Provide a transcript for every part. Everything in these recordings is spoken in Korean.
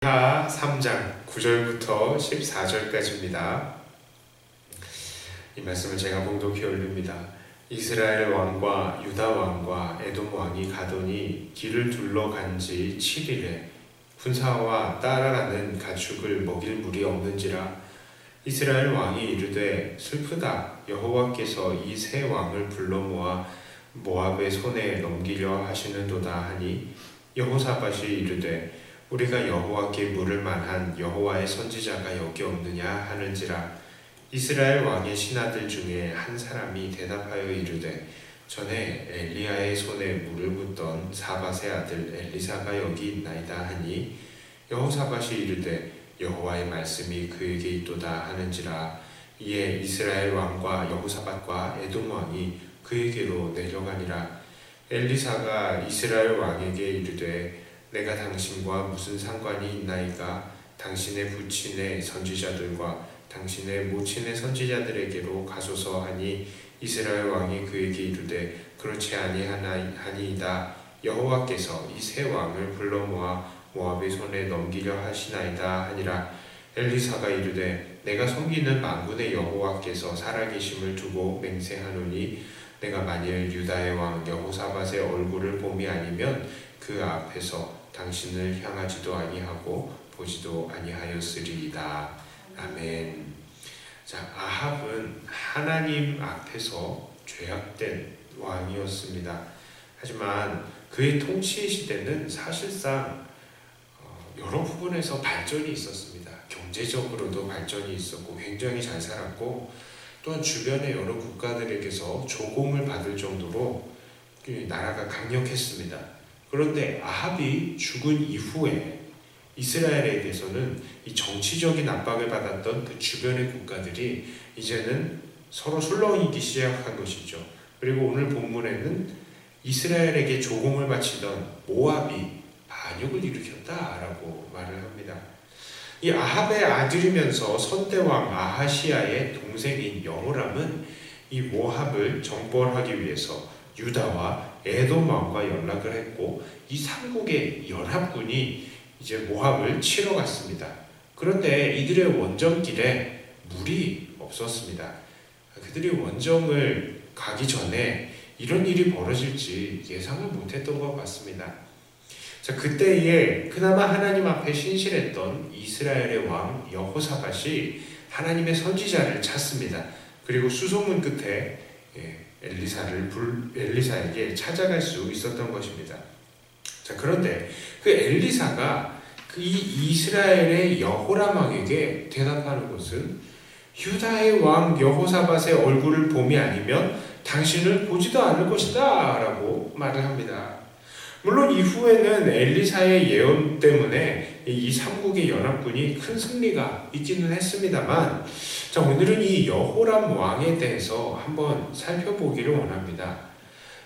하 3장 9절부터 14절까지입니다. 이 말씀을 제가 봉독해 올립니다. 이스라엘 왕과 유다 왕과 에돔 왕이 가더니 길을 둘러간 지 7일에 군사와 따라가는 가축을 먹일 물이 없는지라. 이스라엘 왕이 이르되 슬프다. 여호와께서 이 세 왕을 불러 모아 모압의 손에 넘기려 하시는도다 하니 여호사밧이 이르되 우리가 여호와께 물을 만한 여호와의 선지자가 여기 없느냐 하는지라. 이스라엘 왕의 신하들 중에 한 사람이 대답하여 이르되 전에 엘리야의 손에 물을 붓던 사밧의 아들 엘리사가 여기 있나이다 하니 여호사밧이 이르되 여호와의 말씀이 그에게 있도다 하는지라. 이에 이스라엘 왕과 여호사밧과 에돔 왕이 그에게로 내려가니라. 엘리사가 이스라엘 왕에게 이르되 내가 당신과 무슨 상관이 있나이까? 당신의 부친의 선지자들과 당신의 모친의 선지자들에게로 가소서 하니 이스라엘 왕이 그에게 이르되 그렇지 아니하니이다. 여호와께서 이 세 왕을 불러 모아 모압의 손에 넘기려 하시나이다 하니라. 엘리사가 이르되 내가 섬기는 만군의 여호와께서 살아계심을 두고 맹세하노니 내가 만일 유다의 왕 여호사밧의 얼굴을 봄이 아니면 그 앞에서 당신을 향하지도 아니하고 보지도 아니하였으리이다. 아멘. 자, 아합은 하나님 앞에서 죄악된 왕이었습니다. 하지만 그의 통치 시대는 사실상 여러 부분에서 발전이 있었습니다. 경제적으로도 발전이 있었고 굉장히 잘 살았고 또한 주변의 여러 국가들에게서 조공을 받을 정도로 나라가 강력했습니다. 그런데 아합이 죽은 이후에 이스라엘에게서는 이 정치적인 압박을 받았던 그 주변의 국가들이 이제는 서로 술렁이기 시작한 것이죠. 그리고 오늘 본문에는 이스라엘에게 조공을 바치던 모압이 반역을 일으켰다라고 말을 합니다. 이 아합의 아들이면서 선대왕 아하시아의 동생인 여호람은 이 모압을 정벌하기 위해서 유다와 에돔 왕과 연락을 했고 이 삼국의 연합군이 이제 모압을 치러 갔습니다. 그런데 이들의 원정길에 물이 없었습니다. 그들이 원정을 가기 전에 이런 일이 벌어질지 예상을 못했던 것 같습니다. 자, 그때에 그나마 하나님 앞에 신실했던 이스라엘의 왕 여호사밧이 하나님의 선지자를 찾습니다. 그리고 수소문 끝에 엘리사에게 찾아갈 수 있었던 것입니다. 자, 그런데 그 엘리사가 이 이스라엘의 여호람 왕에게 대답하는 것은 유다의 왕 여호사밧의 얼굴을 봄이 아니면 당신을 보지도 않을 것이다 라고 말을 합니다. 물론 이후에는 엘리사의 예언 때문에 이 삼국의 연합군이 큰 승리가 있기는 했습니다만, 자, 오늘은 이 여호람 왕에 대해서 한번 살펴보기를 원합니다.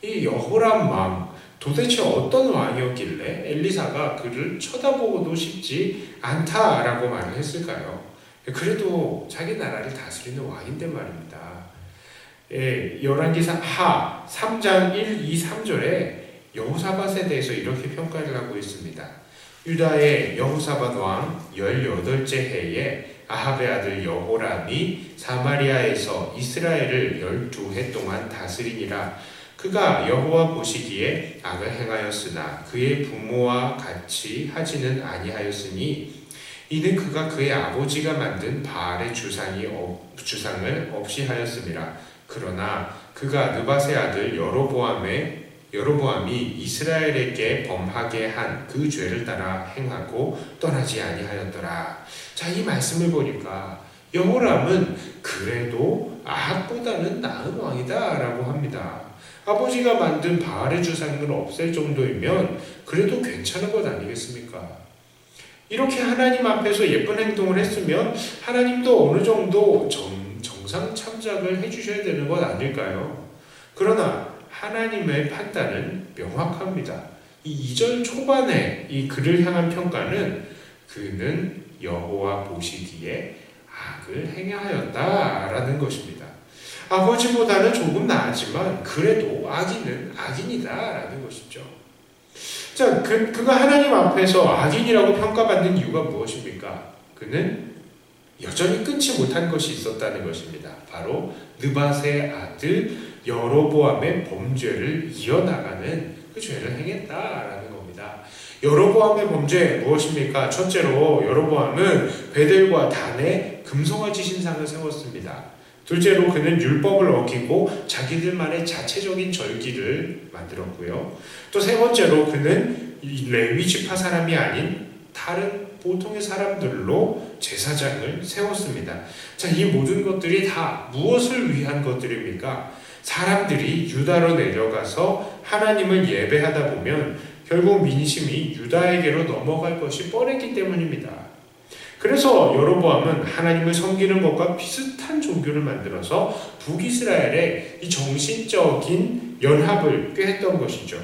이 여호람 왕, 도대체 어떤 왕이었길래 엘리사가 그를 쳐다보고도 싶지 않다라고 말을 했을까요? 그래도 자기 나라를 다스리는 왕인데 말입니다. 열왕기상 하 3장 1, 2, 3절에 여호사밧에 대해서 이렇게 평가를 하고 있습니다. 유다의 여호사밧 왕 18째 해에 아합의 아들 여호람이 사마리아에서 이스라엘을 12해 동안 다스리니라. 그가 여호와 보시기에 악을 행하였으나 그의 부모와 같이 하지는 아니하였으니 이는 그가 그의 아버지가 만든 바알의 주상을 없이 하였음이라. 그러나 그가 느밧의 아들 여로보암이 이스라엘에게 범하게 한 그 죄를 따라 행하고 떠나지 아니하였더라. 자, 이 말씀을 보니까 여호람은 그래도 아합보다는 나은 왕이다 라고 합니다. 아버지가 만든 바알의 주상을 없앨 정도이면 그래도 괜찮은 것 아니겠습니까? 이렇게 하나님 앞에서 예쁜 행동을 했으면 하나님도 어느 정도 정상 참작을 해주셔야 되는 것 아닐까요? 그러나 하나님의 판단은 명확합니다. 이 2절 초반에 이 그를 향한 평가는 그는 여호와 보시기에 악을 행하였다라는 것입니다. 아버지보다는 조금 나았지만 그래도 악인은 악인이다라는 것이죠. 자, 그가 하나님 앞에서 악인이라고 평가받는 이유가 무엇입니까? 그는 여전히 끊지 못한 것이 있었다는 것입니다. 바로 느밧의 아들 여로보암의 범죄를 이어나가는 그 죄를 행했다라는 겁니다. 여로보암의 범죄 무엇입니까? 첫째로 여로보암은 베델과 단에 금송아지 신상을 세웠습니다. 둘째로 그는 율법을 어기고 자기들만의 자체적인 절기를 만들었고요. 또 세 번째로 그는 레위 지파 사람이 아닌 다른 보통의 사람들로 제사장을 세웠습니다. 자, 이 모든 것들이 다 무엇을 위한 것들입니까? 사람들이 유다로 내려가서 하나님을 예배하다 보면 결국 민심이 유다에게로 넘어갈 것이 뻔했기 때문입니다. 그래서 여로보암은 하나님을 섬기는 것과 비슷한 종교를 만들어서 북이스라엘의 이 정신적인 연합을 꾀했던 것이죠.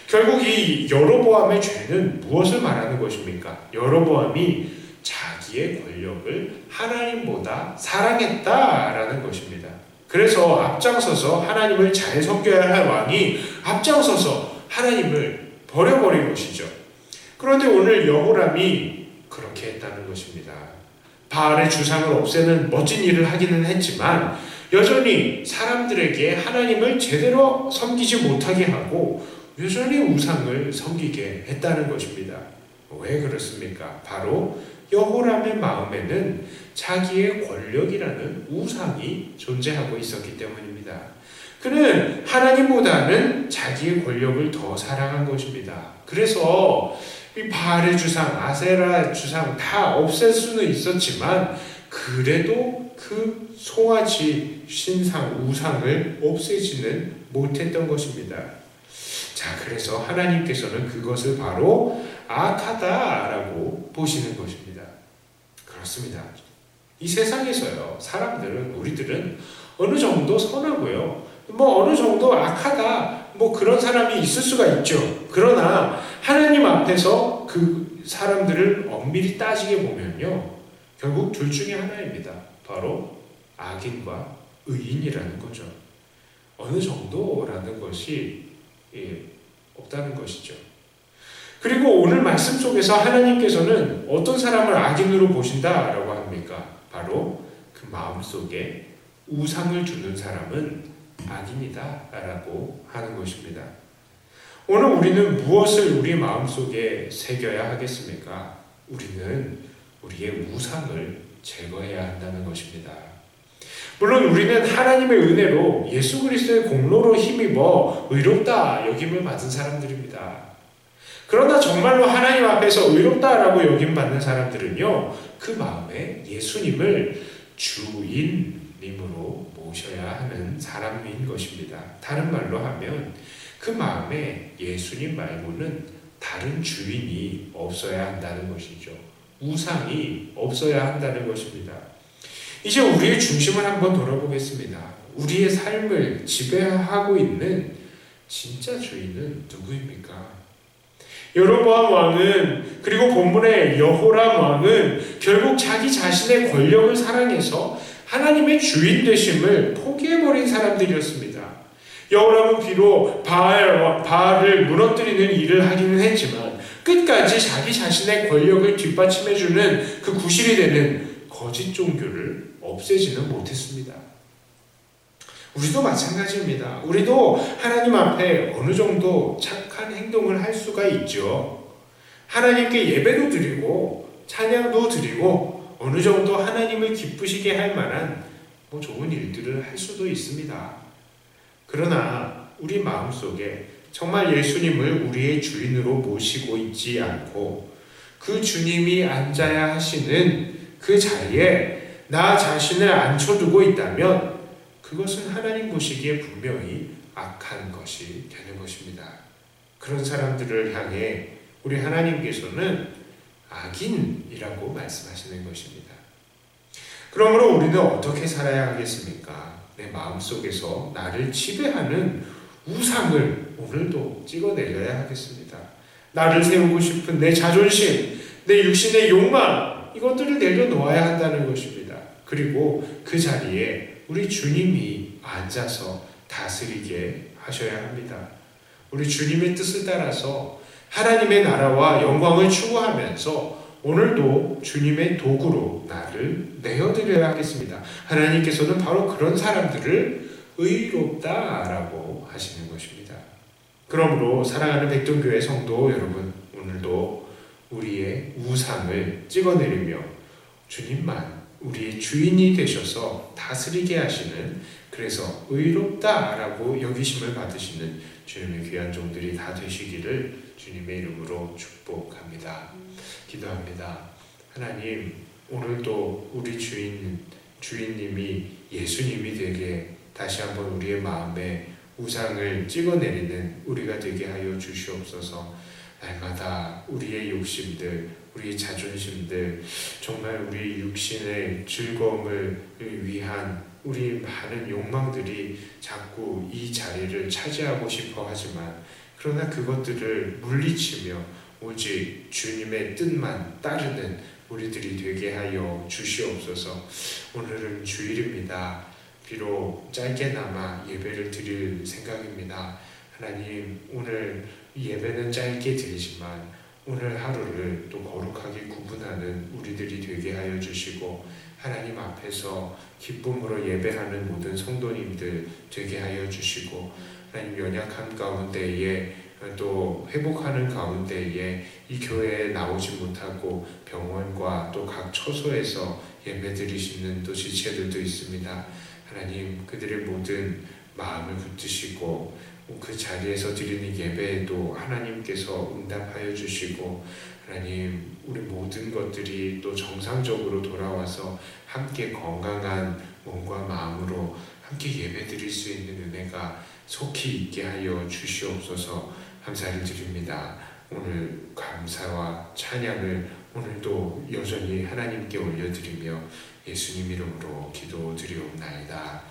결국 이 여로보암의 죄는 무엇을 말하는 것입니까? 여로보암이 자기의 권력을 하나님보다 사랑했다라는 것입니다. 그래서 앞장서서 하나님을 잘 섬겨야 할 왕이 앞장서서 하나님을 버려버린 것이죠. 그런데 오늘 여호람이 그렇게 했다는 것입니다. 바알의 주상을 없애는 멋진 일을 하기는 했지만 여전히 사람들에게 하나님을 제대로 섬기지 못하게 하고 여전히 우상을 섬기게 했다는 것입니다. 왜 그렇습니까? 바로 여호람의 마음에는 자기의 권력이라는 우상이 존재하고 있었기 때문입니다. 그는 하나님보다는 자기의 권력을 더 사랑한 것입니다. 그래서 이 바알의 주상, 아세라 주상 다 없앨 수는 있었지만 그래도 그 송아지 신상, 우상을 없애지는 못했던 것입니다. 자, 그래서 하나님께서는 그것을 바로 악하다라고 보시는 것입니다. 그렇습니다. 이 세상에서요, 사람들은, 우리들은 어느 정도 선하고요, 어느 정도 악하다, 그런 사람이 있을 수가 있죠. 그러나 하나님 앞에서 그 사람들을 엄밀히 따지게 보면요, 결국 둘 중에 하나입니다. 바로 악인과 의인이라는 거죠. 어느 정도라는 것이 없다는 것이죠. 그리고 오늘 말씀 속에서 하나님께서는 어떤 사람을 악인으로 보신다라고 합니까? 바로 그 마음속에 우상을 두는 사람은 악인이다라고 하는 것입니다. 오늘 우리는 무엇을 우리 마음속에 새겨야 하겠습니까? 우리는 우리의 우상을 제거해야 한다는 것입니다. 물론 우리는 하나님의 은혜로 예수 그리스도의 공로로 힘입어 의롭다 여김을 받은 사람들입니다. 그러나 정말로 하나님 앞에서 의롭다라고 여김받는 사람들은요, 그 마음에 예수님을 주인님으로 모셔야 하는 사람인 것입니다. 다른 말로 하면 그 마음에 예수님 말고는 다른 주인이 없어야 한다는 것이죠. 우상이 없어야 한다는 것입니다. 이제 우리의 중심을 한번 돌아보겠습니다. 우리의 삶을 지배하고 있는 진짜 주인은 누구입니까? 여로보암 왕은, 그리고 본문의 여호람 왕은 결국 자기 자신의 권력을 사랑해서 하나님의 주인 되심을 포기해버린 사람들이었습니다. 여호람은 비록 바알을 무너뜨리는 일을 하기는 했지만 끝까지 자기 자신의 권력을 뒷받침해주는 그 구실이 되는 거짓 종교를 없애지는 못했습니다. 우리도 마찬가지입니다. 우리도 하나님 앞에 어느 정도 착한 행동을 할 수가 있죠. 하나님께 예배도 드리고 찬양도 드리고 어느 정도 하나님을 기쁘시게 할 만한 좋은 일들을 할 수도 있습니다. 그러나 우리 마음속에 정말 예수님을 우리의 주인으로 모시고 있지 않고 그 주님이 앉아야 하시는 그 자리에 나 자신을 앉혀두고 있다면 그것은 하나님 보시기에 분명히 악한 것이 되는 것입니다. 그런 사람들을 향해 우리 하나님께서는 악인이라고 말씀하시는 것입니다. 그러므로 우리는 어떻게 살아야 하겠습니까? 내 마음속에서 나를 지배하는 우상을 오늘도 찍어내려야 하겠습니다. 나를 세우고 싶은 내 자존심, 내 육신의 욕망, 이것들을 내려놓아야 한다는 것입니다. 그리고 그 자리에 우리 주님이 앉아서 다스리게 하셔야 합니다. 우리 주님의 뜻을 따라서 하나님의 나라와 영광을 추구하면서 오늘도 주님의 도구로 나를 내어드려야 하겠습니다. 하나님께서는 바로 그런 사람들을 의롭다라고 하시는 것입니다. 그러므로 사랑하는 백동교회 성도 여러분, 오늘도 우리의 우상을 찍어내리며 주님만 우리의 주인이 되셔서 다스리게 하시는, 그래서 의롭다라고 여기심을 받으시는 주님의 귀한 종들이 다 되시기를 주님의 이름으로 축복합니다. 기도합니다. 하나님, 오늘도 우리 주인님이 예수님이 되게 다시 한번 우리의 마음에 우상을 찍어내리는 우리가 되게 하여 주시옵소서. 날마다 우리의 욕심들, 우리의 자존심들, 정말 우리 육신의 즐거움을 위한 우리 많은 욕망들이 자꾸 이 자리를 차지하고 싶어 하지만, 그러나 그것들을 물리치며 오직 주님의 뜻만 따르는 우리들이 되게 하여 주시옵소서. 오늘은 주일입니다. 비록 짧게나마 예배를 드릴 생각입니다. 하나님, 오늘 예배는 짧게 드리지만 오늘 하루를 또 거룩하게 구분하는 우리들이 되게 하여 주시고, 하나님 앞에서 기쁨으로 예배하는 모든 성도님들 되게 하여 주시고, 하나님 연약한 가운데에 또 회복하는 가운데에 이 교회에 나오지 못하고 병원과 또 각 처소에서 예배 드리시는 또 지체들도 있습니다. 하나님, 그들의 모든 마음을 붙드시고 그 자리에서 드리는 예배에도 하나님께서 응답하여 주시고, 하나님, 우리 모든 것들이 또 정상적으로 돌아와서 함께 건강한 몸과 마음으로 함께 예배 드릴 수 있는 은혜가 속히 있게 하여 주시옵소서. 감사를 드립니다. 오늘 감사와 찬양을 오늘도 여전히 하나님께 올려드리며 예수님 이름으로 기도드리옵나이다.